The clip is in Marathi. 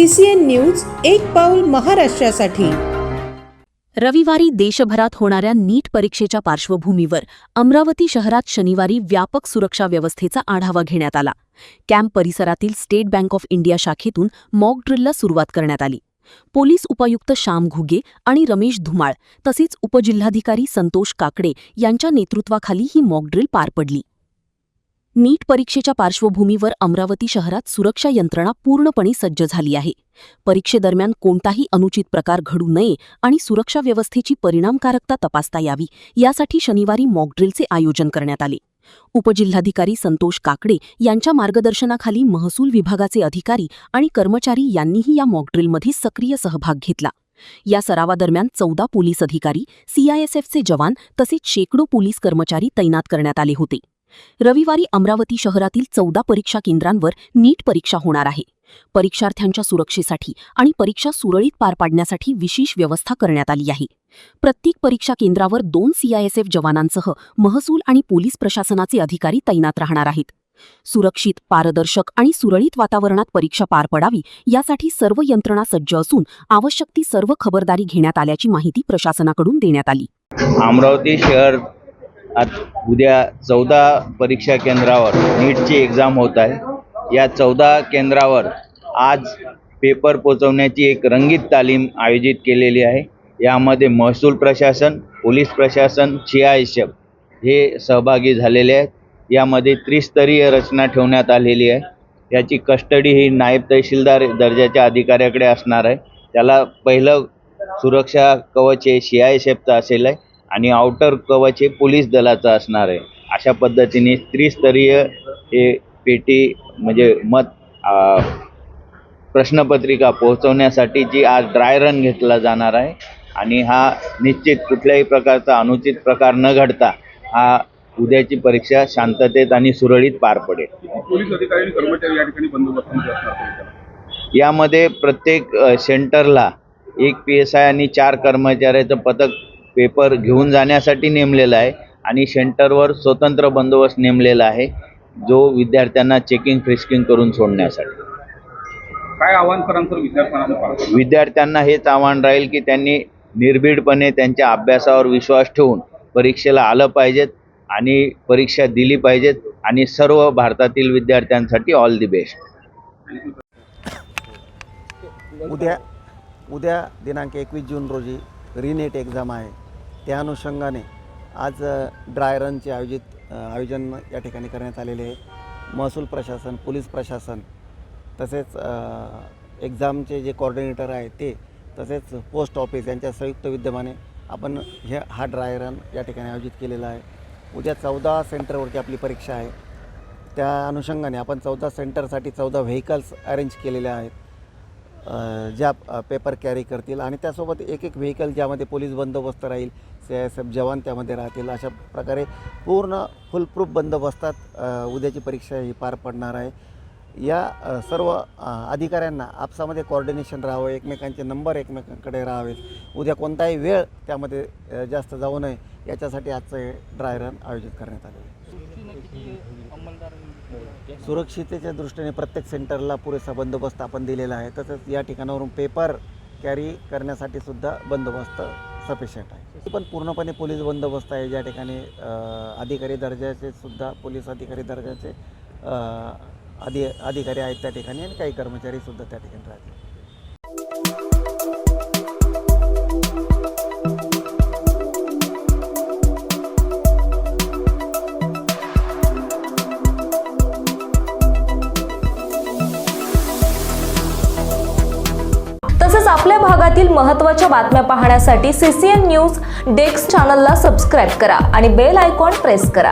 CCN न्यूज एक पाऊल महाराष्ट्रासाठी। रविवारी देशभरात होणाऱ्या नीट परीक्षेच्या पार्श्वभूमीवर अमरावती शहरात शनिवारी व्यापक सुरक्षा व्यवस्थेचा आढावा घेण्यात आला। कॅम्प परिसरातील स्टेट बँक ऑफ इंडिया शाखेतून मॉक ड्रिलला सुरुवात करण्यात आली। पोलीस उपायुक्त श्याम घुगे आणि रमेश धुमाळ तसेच उपजिल्हाधिकारी संतोष काकडे यांच्या नेतृत्वाखाली ही मॉक ड्रिल पार पडली। नीट परीक्षेच्या पार्श्वभूमीवर अमरावती शहरात सुरक्षा यंत्रणा पूर्णपणे सज्ज झाली आहे। परीक्षेदरम्यान कोणताही अनुचित प्रकार घडू नये आणि सुरक्षा व्यवस्थेची परिणामकारकता तपासता यावी यासाठी शनिवारी मॉक ड्रिलचे आयोजन करण्यात आले। उपजिल्हाधिकारी संतोष काकडे यांच्या मार्गदर्शनाखाली महसूल विभागाचे अधिकारी आणि कर्मचारी यांनीही या मॉक ड्रिलमध्ये सक्रिय सहभाग घेतला। या सरावादरम्यान 14 पोलीस अधिकारी, CISFचे जवान तसेच शेकडो पोलीस कर्मचारी तैनात करण्यात आले होते। रविवारी अमरावती शहरातील 14 परीक्षा केंद्रांवर नीट परीक्षा होणार आहे। परीक्षार्थ्यांच्या सुरक्षेसाठी आणि परीक्षा सुरळीत पार पाडण्यासाठी विशेष व्यवस्था करण्यात आली आहे। प्रत्येक परीक्षा केंद्रावर 2 CISF जवानांसह महसूल आणि पोलीस प्रशासनाचे अधिकारी तैनात राहणार आहेत। सुरक्षित, पारदर्शक आणि सुरळीत वातावरणात परीक्षा पार पडावी यासाठी सर्व यंत्रणा सज्ज असून आवश्यक ती सर्व खबरदारी घेण्यात आल्याची माहिती प्रशासनाकडून देण्यात आली। अमरावती शहर उद्या 14 परीक्षा केंद्रावर नीटची एक्झाम होत आहे। या 14 केंद्रावर आज पेपर पोचवण्याची एक रंगीत तालीम आयोजित केलेली आहे। यामध्ये महसूल प्रशासन, पोलीस प्रशासन, CISF हे सहभागी झालेले आहेत। यामध्ये त्रिस्तरीय रचना ठेवण्यात आलेली आहे। याची कस्टडी ही नायब तहसीलदार दर्जाच्या अधिकाऱ्याकडे असणार आहे। त्याला पहिलं सुरक्षा कवच हे CISFचं असेल आहे आणि आउटर कवच हे पोलीस दलाचं असणार आहे। अशा पद्धतीने त्रिस्तरीय हे पेटी म्हणजे प्रश्नपत्रिका पोहोचवण्यासाठी जी आज ड्राय रन घेतला जाणार आहे आणि हा निश्चित कुठल्याही प्रकारचा अनुचित प्रकार न घडता हा उद्याची परीक्षा शांततेत आणि सुरळीत पार पडेल। पोलीस अधिकारी आणि कर्मचारी या ठिकाणी बंदोबस्त असणार। यामध्ये प्रत्येक सेंटरला 1 PSI आणि 4 कर्मचाऱ्याचं पथक पेपर घेऊन जाण्यासाठी नेमलेला आहे आणि सेंटरवर स्वतंत्र बंदोबस्त नेमलेला आहे जो विद्यार्थ्यांना चेकिंग फ्रिस्किंग करून सोडण्यासाठी। काय आव्हान कराल विद्यार्थ्यांना हेच आव्हान राहील की त्यांनी निर्भीडपणे त्यांच्या अभ्यासावर विश्वास ठेवून परीक्षेला आलं पाहिजेत आणि परीक्षा दिली पाहिजेत आणि सर्व भारतातील विद्यार्थ्यांसाठी ऑल दी बेस्ट। उद्या दिनांक 21 जून रोजी रीनेट एक्झाम आहे। त्या अनुषंगाने आज ड्राय रनचे आयोजन या ठिकाणी करण्यात आलेले आहे। महसूल प्रशासन, पोलीस प्रशासन तसेच एक्झामचे जे कोऑर्डिनेटर आहे ते तसेच पोस्ट ऑफिस यांच्या संयुक्त विद्यमाने आपण हा ड्राय रन या ठिकाणी आयोजित केलेला आहे। उद्या 14 सेंटरवरती आपली परीक्षा आहे। त्या अनुषंगाने आपण 14 सेंटरसाठी 14 व्हेकल्स अरेंज केलेल्या आहेत ज्या पेपर कॅरी करतील आणि त्यासोबत एक व्हेकल ज्यामध्ये पोलीस बंदोबस्त राहील, CISF जवान त्यामध्ये राहतील। अशा प्रकारे पूर्ण फुलप्रूफ बंदोबस्तात उद्याची परीक्षा ही पार पडणार आहे। या सर्व अधिकाऱ्यांना आपसामध्ये कोऑर्डिनेशन राहावं, एकमेकांचे नंबर एकमेकांकडे राहावेत, उद्या कोणताही वेळ त्यामध्ये जास्त जाऊ नये याच्यासाठी आजचं हे ड्राय रन आयोजित करण्यात आले आहे। सुरक्षिततेच्या दृष्टीने प्रत्येक सेंटरला पुरेसा बंदोबस्त आपण दिलेला आहे। तसंच या ठिकाणावरून पेपर कॅरी करण्यासाठी सुद्धा बंदोबस्त सफिशियंट आहे। पण पूर्णपणे पोलीस बंदोबस्त आहे। ज्या ठिकाणी अधिकारी दर्जाचे सुद्धा पोलीस अधिकारी दर्जाचे अधिकारी आहेत त्या ठिकाणी आणि काही कर्मचारी सुद्धा त्या ठिकाणी राहतील। तसेच आपल्या भागातील महत्त्वाच्या बातम्या पाहण्यासाठी CCN न्यूज डेस्क चॅनलला सबस्क्राइब करा आणि बेल आयकॉन प्रेस करा।